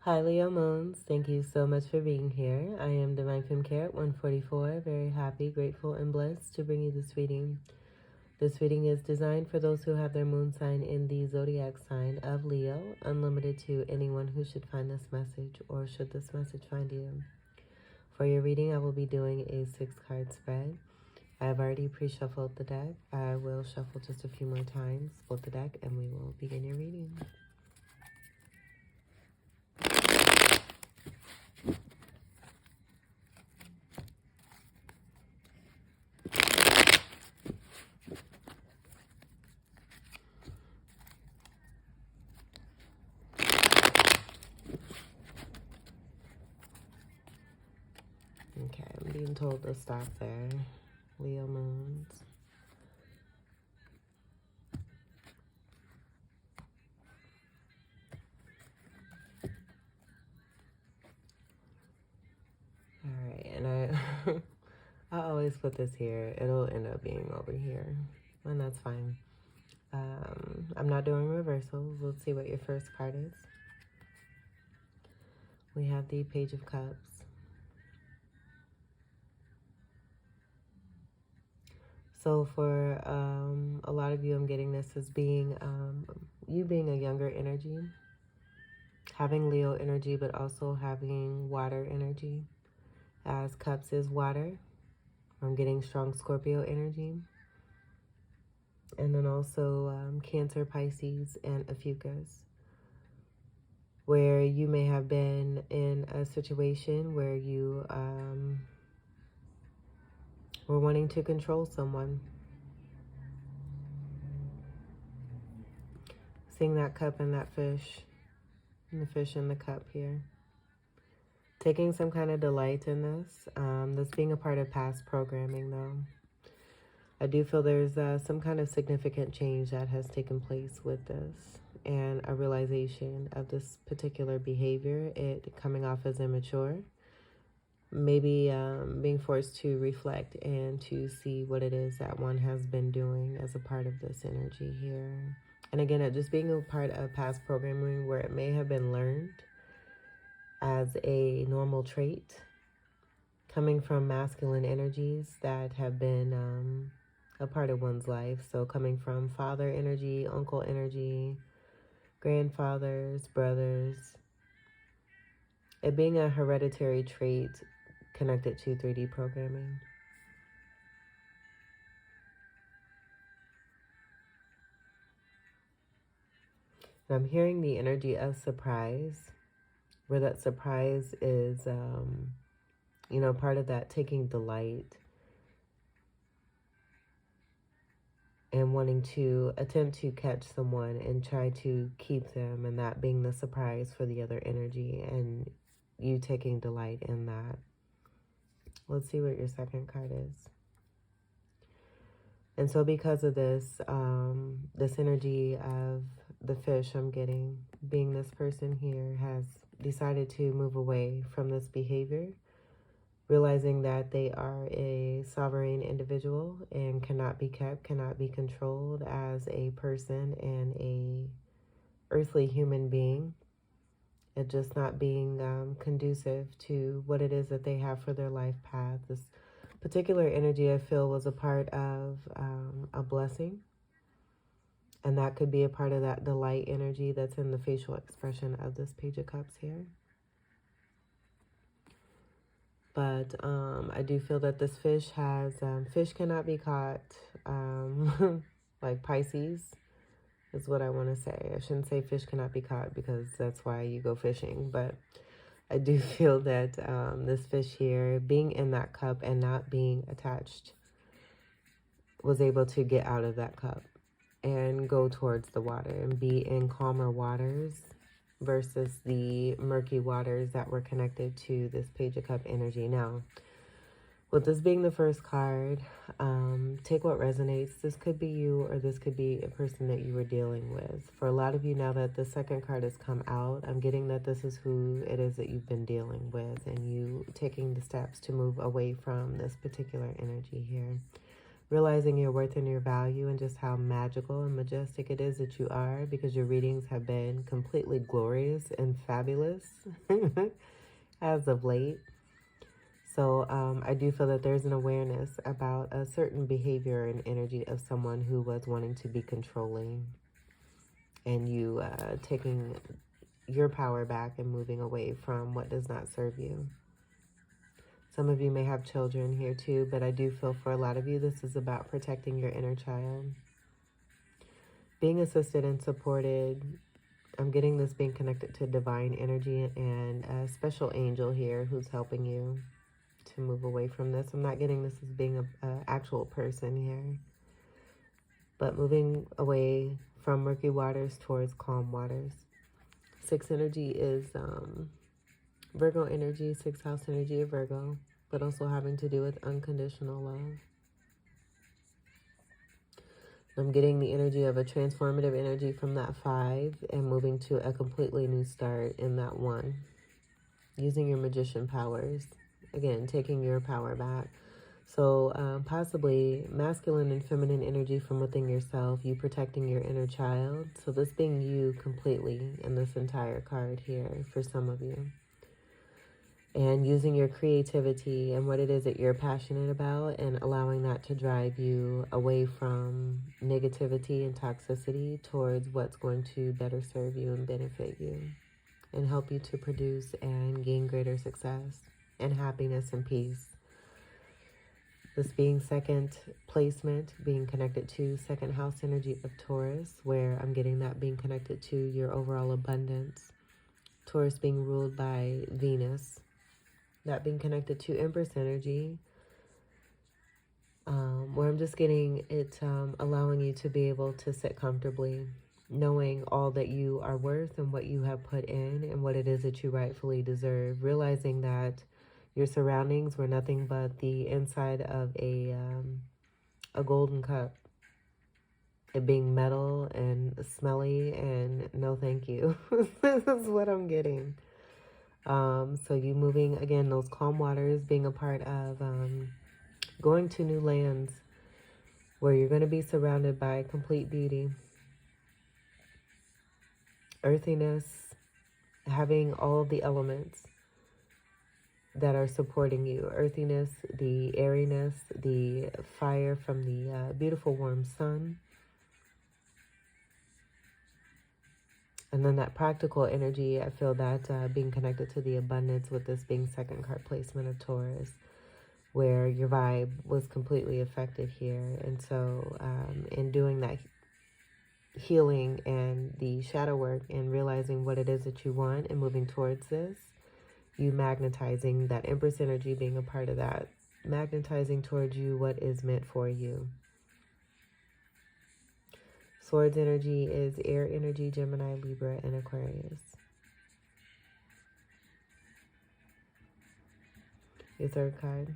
Hi Leo Moons, thank you so much for being here. I am Divine Femme Care at 144, very happy, grateful, and blessed to bring you this reading. This reading is designed for those who have their moon sign in the zodiac sign of Leo, unlimited to anyone who should find this message or should this message find you. For your reading, I will be doing a 6-card spread. I have already pre-shuffled the deck. I will shuffle just a few more times, split the deck, and we will begin your reading. Okay, I'm being told to stop there. Leo Moons. Alright, and I always put this here. It'll end up being over here, and that's fine. I'm not doing reversals. Let's see what your first card is. We have the Page of Cups. So for a lot of you, I'm getting this as being you being a younger energy, having Leo energy, but also having water energy, as Cups is water. I'm getting strong Scorpio energy. And then also Cancer, Pisces, and Ophiuchus, where you may have been in a situation where you were wanting to control someone. Seeing that cup and that fish, and the fish in the cup here. Taking some kind of delight in this. This being a part of past programming, though. I do feel there's some kind of significant change that has taken place with this, and a realization of this particular behavior, it coming off as immature. Maybe being forced to reflect and to see what it is that one has been doing as a part of this energy here. And again, it just being a part of past programming where it may have been learned as a normal trait, coming from masculine energies that have been a part of one's life. So coming from father energy, uncle energy, grandfathers, brothers. It being a hereditary trait connected to 3D programming. And I'm hearing the energy of surprise, where that surprise is, you know, part of that taking delight and wanting to attempt to catch someone and try to keep them, and that being the surprise for the other energy and you taking delight in that. Let's see what your second card is. And so because of this, this energy of the fish I'm getting, being this person here has decided to move away from this behavior, realizing that they are a sovereign individual and cannot be kept, cannot be controlled as a person and a earthly human being. It just not being conducive to what it is that they have for their life path. This particular energy, I feel, was a part of a blessing. And that could be a part of that delight energy that's in the facial expression of this Page of Cups here. But I do feel that this fish has, fish cannot be caught, like Pisces is what I want to say. I shouldn't say fish cannot be caught because that's why you go fishing. But I do feel that this fish here, being in that cup and not being attached, was able to get out of that cup and go towards the water and be in calmer waters versus the murky waters that were connected to this Page of Cup energy. Now, with this being the first card, take what resonates. This could be you, or this could be a person that you were dealing with. For a lot of you, now that the second card has come out, I'm getting that this is who it is that you've been dealing with, and you taking the steps to move away from this particular energy here. realizing your worth and your value and just how magical and majestic it is that you are, because your readings have been completely glorious and fabulous as of late. So I do feel that there's an awareness about a certain behavior and energy of someone who was wanting to be controlling, and you taking your power back and moving away from what does not serve you. Some of you may have children here too, but I do feel for a lot of you, this is about protecting your inner child. Being assisted and supported. I'm getting this being connected to divine energy and a special angel here who's helping you to move away from this. I'm not getting this as being an actual person here, but moving away from murky waters towards calm waters. 6 energy is Virgo energy, 6th house energy of Virgo, but also having to do with unconditional love. I'm getting the energy of a transformative energy from that 5 and moving to a completely new start in that 1. Using your magician powers. Again, taking your power back. So possibly masculine and feminine energy from within yourself, you protecting your inner child. So this being you completely in this entire card here for some of you. And using your creativity and what it is that you're passionate about and allowing that to drive you away from negativity and toxicity towards what's going to better serve you and benefit you and help you to produce and gain greater success and happiness and peace. This being 2nd placement, being connected to 2nd house energy of Taurus, where I'm getting that being connected to your overall abundance. Taurus being ruled by Venus. That being connected to Empress energy, where I'm just getting it allowing you to be able to sit comfortably, knowing all that you are worth and what you have put in and what it is that you rightfully deserve, realizing that your surroundings were nothing but the inside of a golden cup. It being metal and smelly and no thank you. This is what I'm getting. So you moving, again, those calm waters, being a part of going to new lands where you're going to be surrounded by complete beauty, earthiness, having all the elements that are supporting you. Earthiness, the airiness, the fire from the beautiful warm sun. And then that practical energy, I feel that being connected to the abundance with this being 2nd card placement of Taurus, where your vibe was completely affected here. And so in doing that healing and the shadow work and realizing what it is that you want and moving towards this, you magnetizing that Empress energy being a part of that, magnetizing towards you what is meant for you. Swords energy is air energy, Gemini, Libra, and Aquarius. Your 3rd card.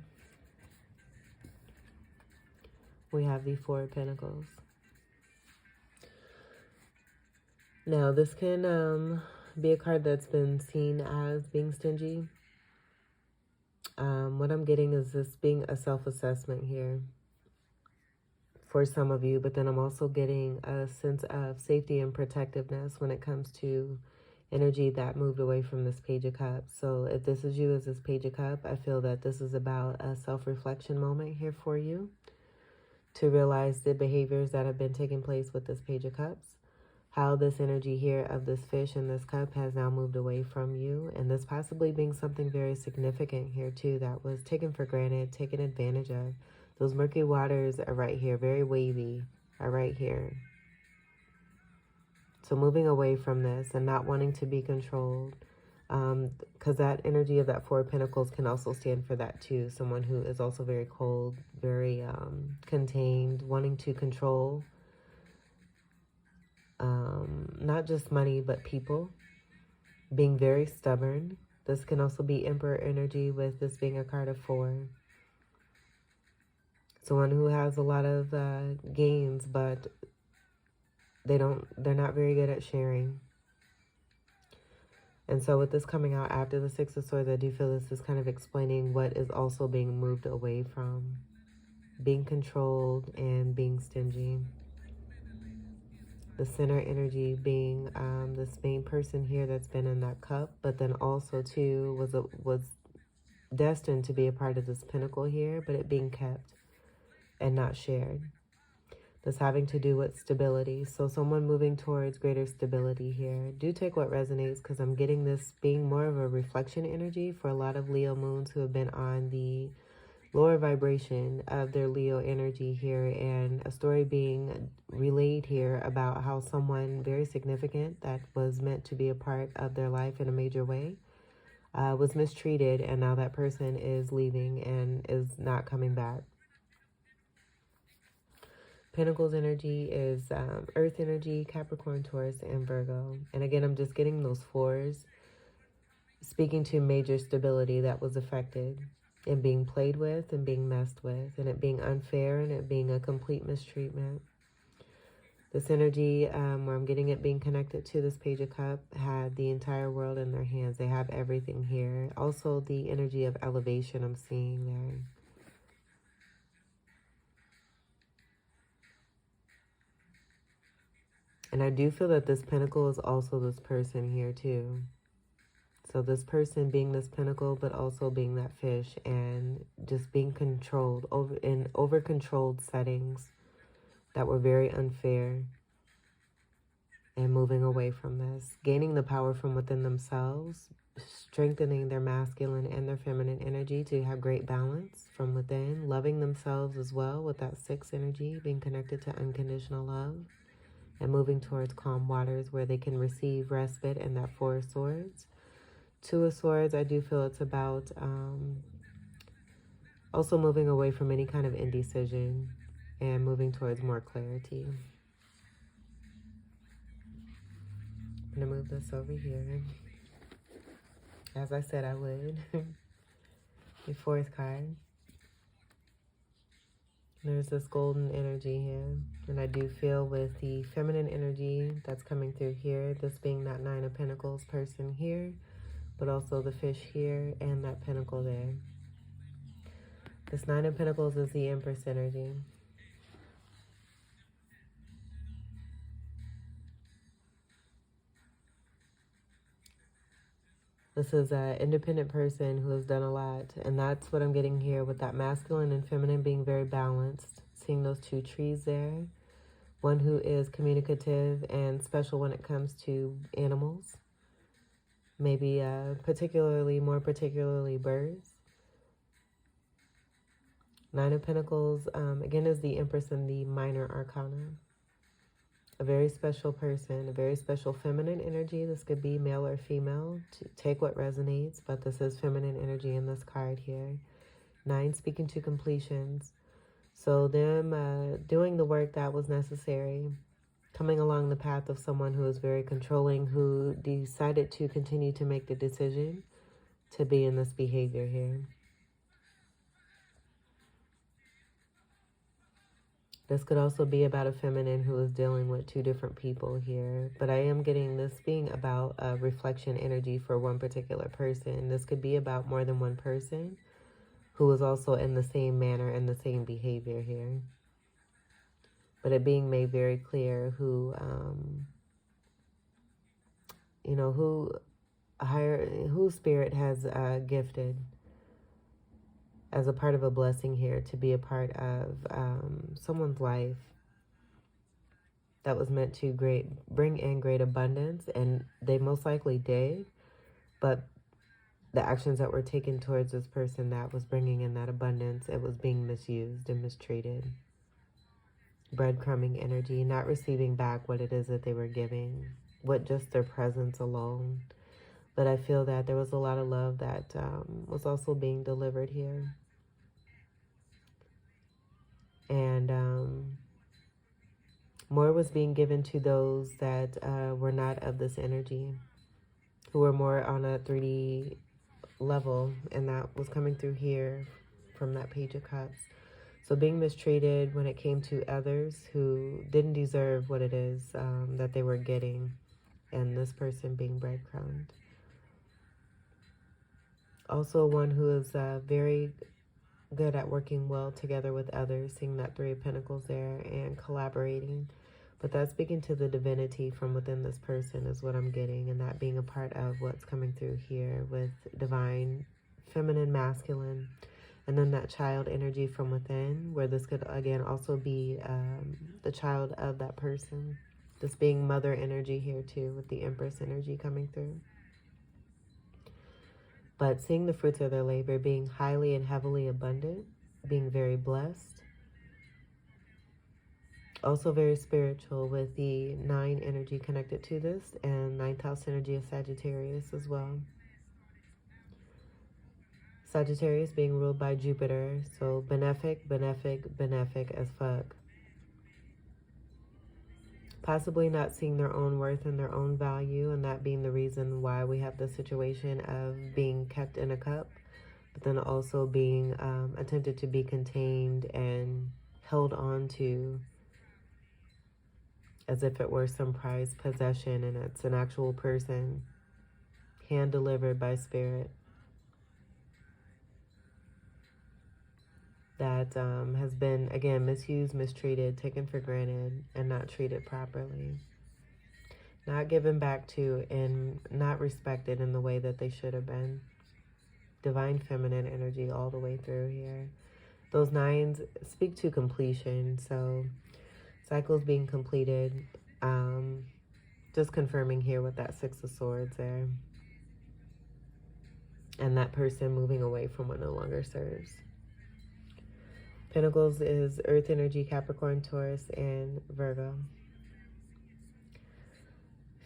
We have the 4 of Pentacles. Now, this can be a card that's been seen as being stingy. What I'm getting is this being a self-assessment here for some of you, but then I'm also getting a sense of safety and protectiveness when it comes to energy that moved away from this Page of Cups. So if this is you as this Page of Cups, I feel that this is about a self-reflection moment here for you to realize the behaviors that have been taking place with this Page of Cups, how this energy here of this fish in this cup has now moved away from you, and this possibly being something very significant here too that was taken for granted, taken advantage of. Those murky waters are right here, very wavy, are right here. So moving away from this and not wanting to be controlled, because that energy of that 4 of Pentacles can also stand for that too. Someone who is also very cold, very contained, wanting to control not just money, but people, being very stubborn. This can also be Emperor energy with this being a card of 4. Someone who has a lot of gains, but they're not very good at sharing. And so with this coming out after the 6 of Swords, I do feel this is kind of explaining what is also being moved away from. being controlled and being stingy. The center energy being this main person here that's been in that cup, but then also too was destined to be a part of this pinnacle here, but it being kept and not shared. This having to do with stability. So someone moving towards greater stability here. Do take what resonates, because I'm getting this being more of a reflection energy for a lot of Leo moons who have been on the lower vibration of their Leo energy here, and a story being relayed here about how someone very significant that was meant to be a part of their life in a major way was mistreated, and now that person is leaving and is not coming back. Pentacles energy is Earth energy, Capricorn, Taurus, and Virgo. And again, I'm just getting those fours, speaking to major stability that was affected and being played with and being messed with, and it being unfair and it being a complete mistreatment. This energy, where I'm getting it being connected to this Page of Cups, had the entire world in their hands. They have everything here. Also, the energy of elevation I'm seeing there. And I do feel that this Pentacle is also this person here too. So this person being this pinnacle, but also being that fish, and just being controlled over controlled settings that were very unfair, and moving away from this, gaining the power from within themselves, strengthening their masculine and their feminine energy to have great balance from within, loving themselves as well with that 6 energy, being connected to unconditional love, and moving towards calm waters where they can receive respite in that 4 of Swords. 2 of Swords, I do feel it's about also moving away from any kind of indecision and moving towards more clarity. I'm going to move this over here, as I said I would. The 4th card. There's this golden energy here. And I do feel with the feminine energy that's coming through here, this being that 9 of Pentacles person here, but also the fish here and that pentacle there. This 9 of Pentacles is the Empress energy. This is an independent person who has done a lot, and that's what I'm getting here with that masculine and feminine being very balanced. Seeing those 2 trees there. One who is communicative and special when it comes to animals. Maybe more particularly birds. 9 of Pentacles, again, is the Empress in the minor arcana. A very special person, a very special feminine energy. This could be male or female. Take what resonates, but this is feminine energy in this card here. 9 speaking to completions. So them doing the work that was necessary. Coming along the path of someone who is very controlling, who decided to continue to make the decision to be in this behavior here. This could also be about a feminine who is dealing with 2 different people here. But I am getting this being about a reflection energy for one particular person. This could be about more than one person who is also in the same manner and the same behavior here. But it being made very clear who, who Spirit has gifted as a part of a blessing here to be a part of someone's life that was meant to bring in great abundance, and they most likely did, but the actions that were taken towards this person that was bringing in that abundance, it was being misused and mistreated. Breadcrumbing energy, not receiving back what it is that they were giving, with just their presence alone. But I feel that there was a lot of love that was also being delivered here. And more was being given to those that were not of this energy, who were more on a 3D level, and that was coming through here from that Page of Cups. So being mistreated when it came to others who didn't deserve what it is that they were getting, and this person being breadcrumbed. Also one who is very good at working well together with others, seeing that Three of Pentacles there, and collaborating. But that's speaking to the divinity from within this person is what I'm getting, and that being a part of what's coming through here with divine, feminine, masculine, and then that child energy from within, where this could, again, also be the child of that person. This being mother energy here, too, with the Empress energy coming through. But seeing the fruits of their labor, being highly and heavily abundant, being very blessed. Also very spiritual with the 9 energy connected to this, and 9th house energy of Sagittarius as well. Sagittarius being ruled by Jupiter, so benefic, benefic, benefic as fuck. Possibly not seeing their own worth and their own value, and that being the reason why we have the situation of being kept in a cup, but then also being attempted to be contained and held on to as if it were some prized possession, and it's an actual person, hand-delivered by spirit, that has been, again, misused, mistreated, taken for granted, and not treated properly. Not given back to and not respected in the way that they should have been. Divine feminine energy all the way through here. Those 9s speak to completion, so cycles being completed. Just confirming here with that 6 of Swords there. And that person moving away from what no longer serves. Pentacles is Earth energy, Capricorn, Taurus, and Virgo.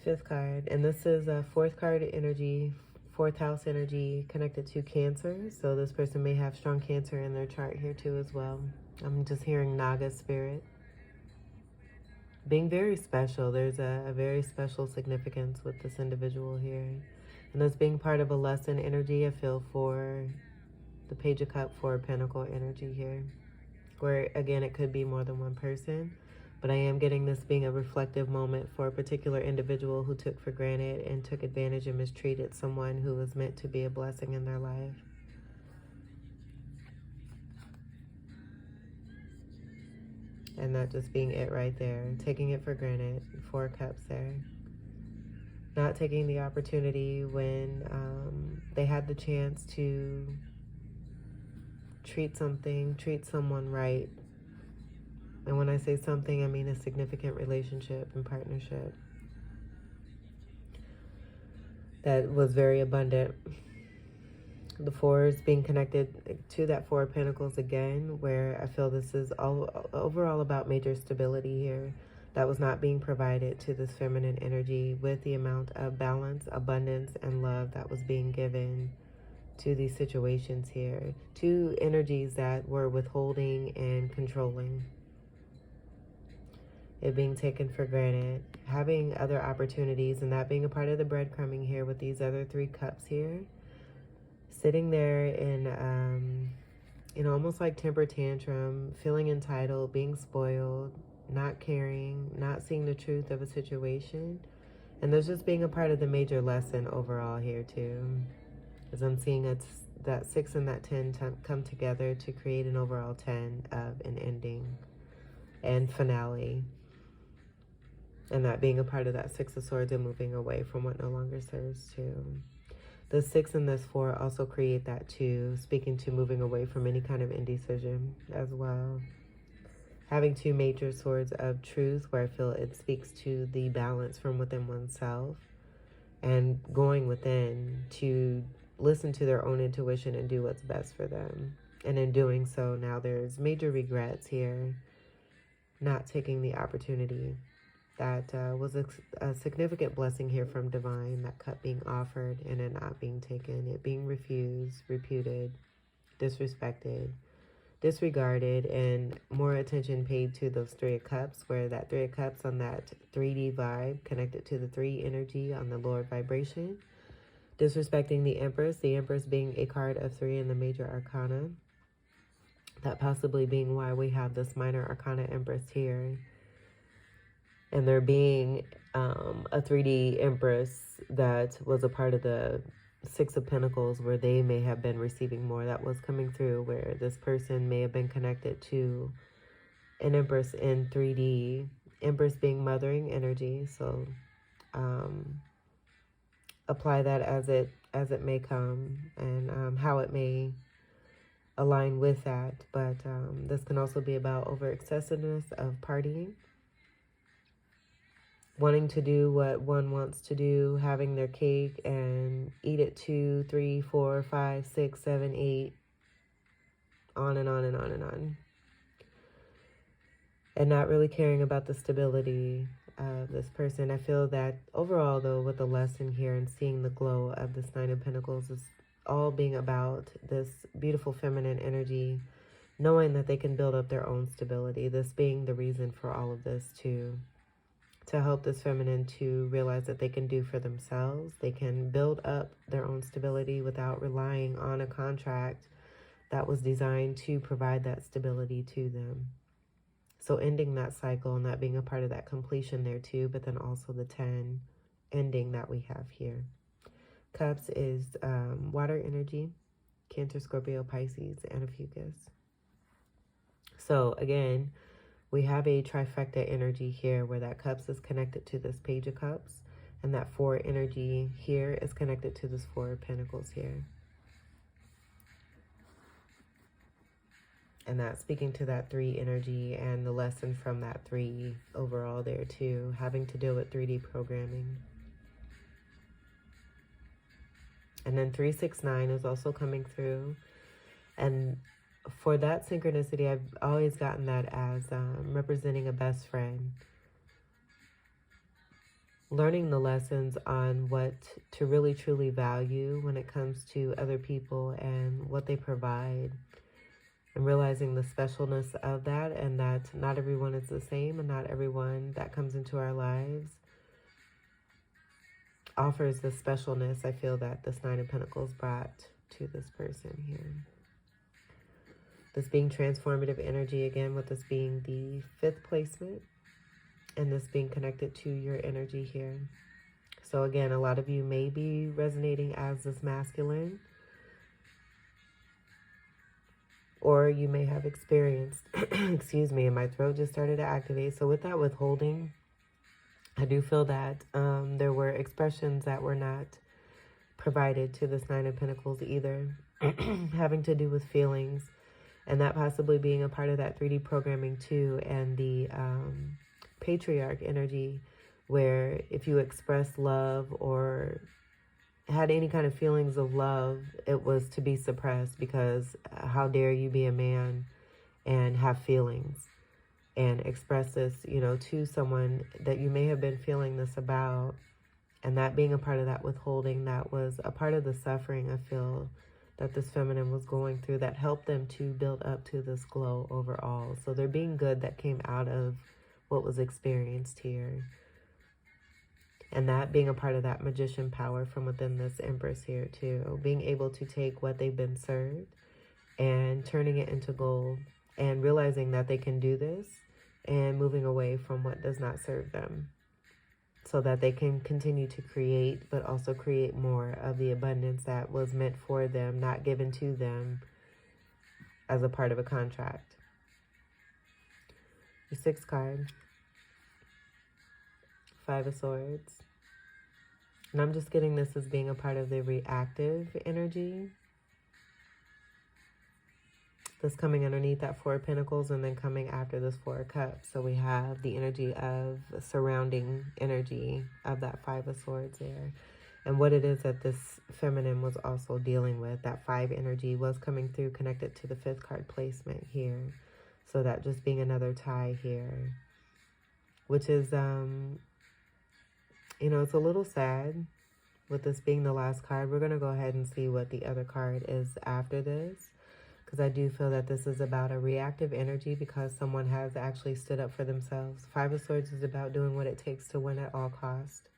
5th card. And this is a 4th card energy, 4th house energy connected to Cancer. So this person may have strong Cancer in their chart here too as well. I'm just hearing Naga spirit. Being very special. There's a very special significance with this individual here. And this being part of a lesson energy, I feel, for the Page of Cups, 4 of Pentacle energy here. Where, again, it could be more than one person. But I am getting this being a reflective moment for a particular individual who took for granted and took advantage and mistreated someone who was meant to be a blessing in their life. And that just being it right there. Taking it for granted. 4 cups there. Not taking the opportunity when they had the chance to treat someone right. And when I say something, I mean a significant relationship and partnership that was very abundant. The 4s being connected to that 4 of Pentacles again, where I feel this is overall about major stability here that was not being provided to this feminine energy with the amount of balance, abundance, and love that was being given to these situations here. 2 energies that were withholding and controlling. It being taken for granted, having other opportunities, and that being a part of the breadcrumbing here with these other 3 cups here. Sitting there in almost like temper tantrum, feeling entitled, being spoiled, not caring, not seeing the truth of a situation. And there's just being a part of the major lesson overall here too. As I'm seeing it's that 6 and that 10 come together to create an overall 10 of an ending and finale. And that being a part of that 6 of Swords and moving away from what no longer serves too. The 6 and this 4 also create that too, speaking to moving away from any kind of indecision as well. Having 2 major swords of truth, where I feel it speaks to the balance from within oneself and going within to listen to their own intuition and do what's best for them. And in doing so, now there's major regrets here, not taking the opportunity. That was a significant blessing here from divine, that cup being offered and it not being taken, it being refused, reputed, disrespected, disregarded, and more attention paid to those 3 of cups, where that 3 of cups on that 3D vibe connected to the 3 energy on the lower vibration, disrespecting the Empress being a card of 3 in the major arcana, that possibly being why we have this minor arcana Empress here. And there being a 3D Empress that was a part of the Six of Pentacles, where they may have been receiving more. That was coming through, where this person may have been connected to an Empress in 3D. Empress being mothering energy. So apply that as it may come, and how it may align with that. But this can also be about over excessiveness of partying, wanting to do what one wants to do, having their cake and eat it 2, 3, 4, 5, 6, 7, 8, on and on and on and on. And not really caring about the stability of this person. I feel that overall, though, with the lesson here and seeing the glow of this Nine of Pentacles is all being about this beautiful feminine energy, knowing that they can build up their own stability. This being the reason for all of this, to help this feminine to realize that they can do for themselves. They can build up their own stability without relying on a contract that was designed to provide that stability to them. So ending that cycle and that being a part of that completion there too, but then also the 10 ending that we have here. Cups is water energy, Cancer, Scorpio, Pisces, and a Fucus. So again, we have a trifecta energy here where that Cups is connected to this Page of Cups, and that 4 energy here is connected to this 4 of Pentacles here. And that's speaking to that 3 energy and the lesson from that 3 overall there too, having to deal with 3D programming. And then 369 is also coming through. And for that synchronicity, I've always gotten that as representing a best friend. Learning the lessons on what to really truly value when it comes to other people and what they provide. And realizing the specialness of that, and that not everyone is the same, and not everyone that comes into our lives offers the specialness I feel that this Nine of Pentacles brought to this person here. This being transformative energy, again, with this being the 5th placement, and this being connected to your energy here. So again, a lot of you may be resonating as this masculine, or you may have experienced, excuse me, and my throat just started to activate. So with that withholding, I do feel that there were expressions that were not provided to this Nine of Pentacles either, having to do with feelings, and that possibly being a part of that 3D programming too, and the patriarch energy, where if you express love or had any kind of feelings of love, it was to be suppressed, because how dare you be a man and have feelings and express this, you know, to someone that you may have been feeling this about. And that being a part of that withholding, that was a part of the suffering I feel that this feminine was going through, that helped them to build up to this glow overall. So there being good that came out of what was experienced here. And that being a part of that magician power from within this Empress here too. Being able to take what they've been served and turning it into gold, and realizing that they can do this and moving away from what does not serve them, so that they can continue to create, but also create more of the abundance that was meant for them, not given to them as a part of a contract. The 6th card, 5 of Swords. And I'm just getting this as being a part of the reactive energy. This coming underneath that 4 of Pentacles, and then coming after this 4 of Cups. So we have the energy of surrounding energy of that 5 of Swords there. And what it is that this feminine was also dealing with. That 5 energy was coming through, connected to the 5th card placement here. So that just being another tie here. Which is, you know, it's a little sad with this being the last card. We're going to go ahead and see what the other card is after this, because I do feel that this is about a reactive energy, because someone has actually stood up for themselves. 5 of Swords is about doing what it takes to win at all cost.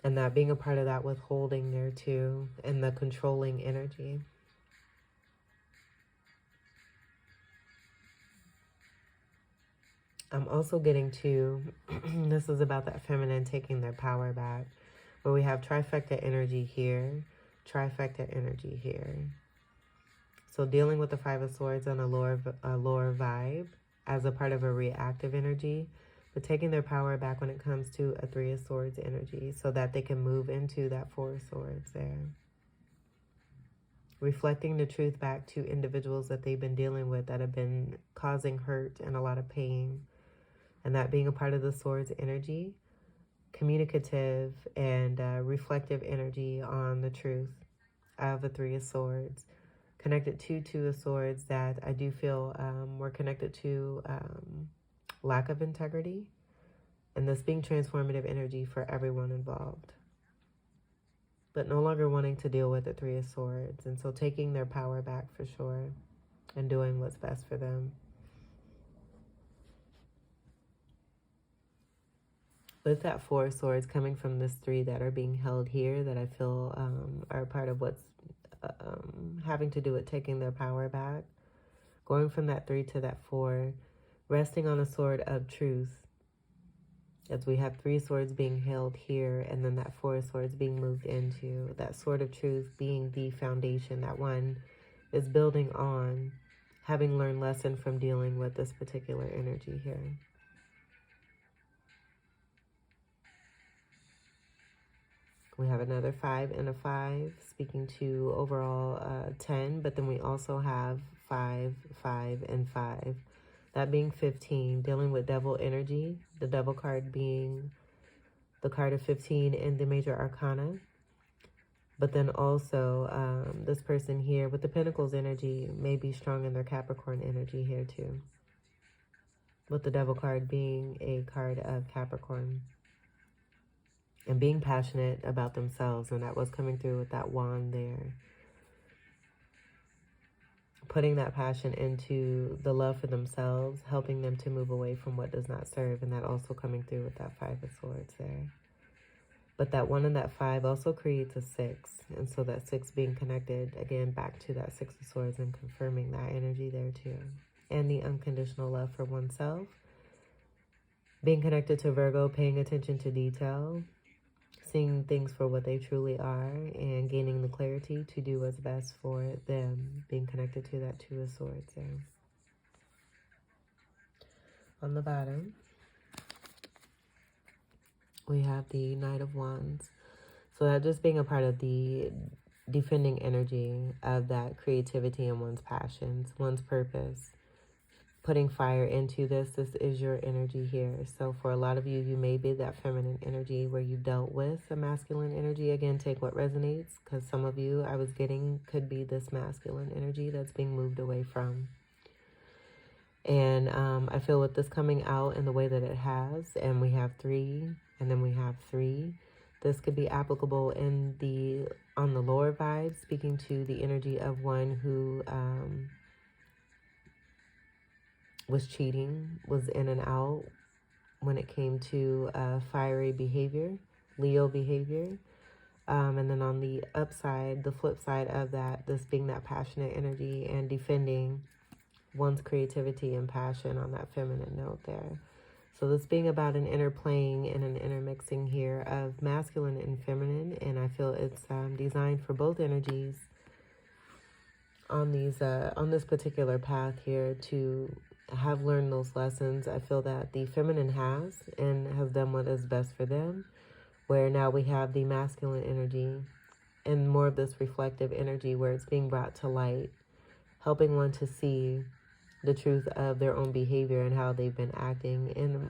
And that being a part of that withholding there too, and the controlling energy. I'm also getting to, this is about that feminine taking their power back, where we have trifecta energy here, trifecta energy here. So dealing with the Five of Swords on a lower vibe as a part of a reactive energy, but taking their power back when it comes to a Three of Swords energy so that they can move into that Four of Swords there. Reflecting the truth back to individuals that they've been dealing with that have been causing hurt and a lot of pain. And that being a part of the Swords energy, communicative and reflective energy on the truth of the Three of Swords. Connected to Two of Swords that I do feel we're connected to lack of integrity. And this being transformative energy for everyone involved. But no longer wanting to deal with the Three of Swords. And so taking their power back for sure. And doing what's best for them. With that Four of Swords coming from this three that are being held here that I feel are part of what's having to do with taking their power back. Going from that three to that four. Resting on a sword of truth. As we have three swords being held here and then that Four of Swords being moved into. That sword of truth being the foundation that one is building on. Having learned lesson from dealing with this particular energy here. We have another 5 and a 5, speaking to overall 10, but then we also have 5, 5, and 5. That being 15, dealing with devil energy, the devil card being the card of 15 in the major arcana. But then also this person here with the pentacles energy may be strong in their Capricorn energy here too. With the devil card being a card of Capricorn. And being passionate about themselves. And that was coming through with that wand there. Putting that passion into the love for themselves. Helping them to move away from what does not serve. And that also coming through with that 5 of Swords there. But that 1 and that 5 also creates a 6. And so that 6 being connected again back to that 6 of Swords. And confirming that energy there too. And the unconditional love for oneself. Being connected to Virgo. Paying attention to detail. Seeing things for what they truly are and gaining the clarity to do what's best for them. Being connected to that 2 of Swords there. On the bottom, we have the Knight of Wands. So that just being a part of the defending energy of that creativity and one's passions, one's purpose. Putting fire into this is your energy here. So for a lot of you, you may be that feminine energy where you've dealt with a masculine energy. Again, take what resonates, because some of you I was getting could be this masculine energy that's being moved away from. And I feel with this coming out in the way that it has, and we have 3, and then we have 3. This could be applicable in on the lower vibe, speaking to the energy of one who was cheating, was in and out when it came to fiery behavior, Leo behavior. And then on the upside, the flip side of that, this being that passionate energy and defending one's creativity and passion on that feminine note there. So this being about an interplaying and an intermixing here of masculine and feminine. And I feel it's designed for both energies on this particular path here to have learned those lessons. I feel that the feminine has done what is best for them, where now we have the masculine energy and more of this reflective energy where it's being brought to light, helping one to see the truth of their own behavior and how they've been acting. And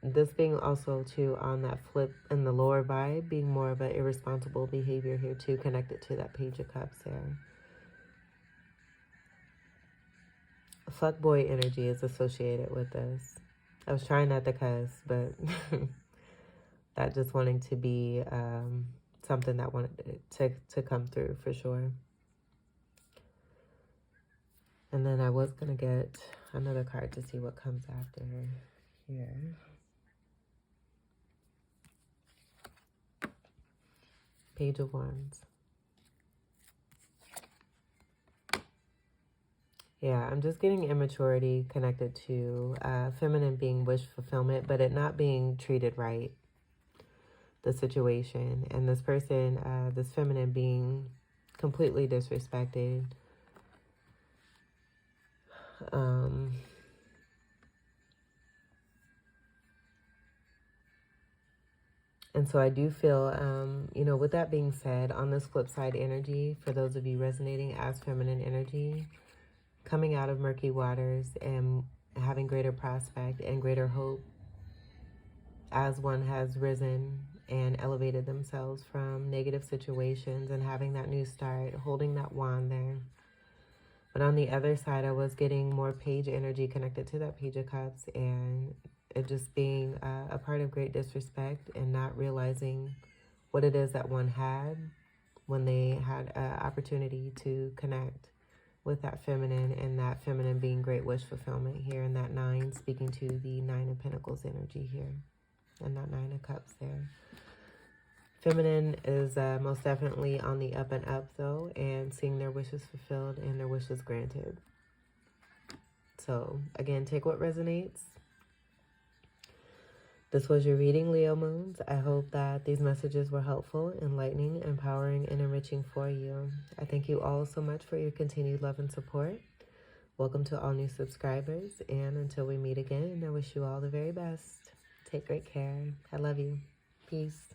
this being also too on that flip in the lower vibe, being more of an irresponsible behavior here too, connected to that Page of Cups there. Fuckboy energy is associated with this. I was trying not to cuss, but that just wanting to be something that wanted to come through for sure. And then I was going to get another card to see what comes after here. Page of Wands. Yeah, I'm just getting immaturity connected to feminine being wish fulfillment, but it not being treated right. the situation. And this person, this feminine being completely disrespected. And so I do feel, you know, with that being said, on this flip side energy, for those of you resonating as feminine energy, coming out of murky waters and having greater prospect and greater hope as one has risen and elevated themselves from negative situations and having that new start, holding that wand there. But on the other side, I was getting more page energy connected to that Page of Cups, and it just being a part of great disrespect and not realizing what it is that one had when they had an opportunity to connect with that feminine, and that feminine being great wish fulfillment here, and that 9 speaking to the 9 of Pentacles energy here, and that 9 of Cups there. Feminine is most definitely on the up and up, though, and seeing their wishes fulfilled and their wishes granted. So, again, take what resonates. This was your reading, Leo Moons. I hope that these messages were helpful, enlightening, empowering, and enriching for you. I thank you all so much for your continued love and support. Welcome to all new subscribers, and until we meet again, I wish you all the very best. Take great care. I love you. Peace.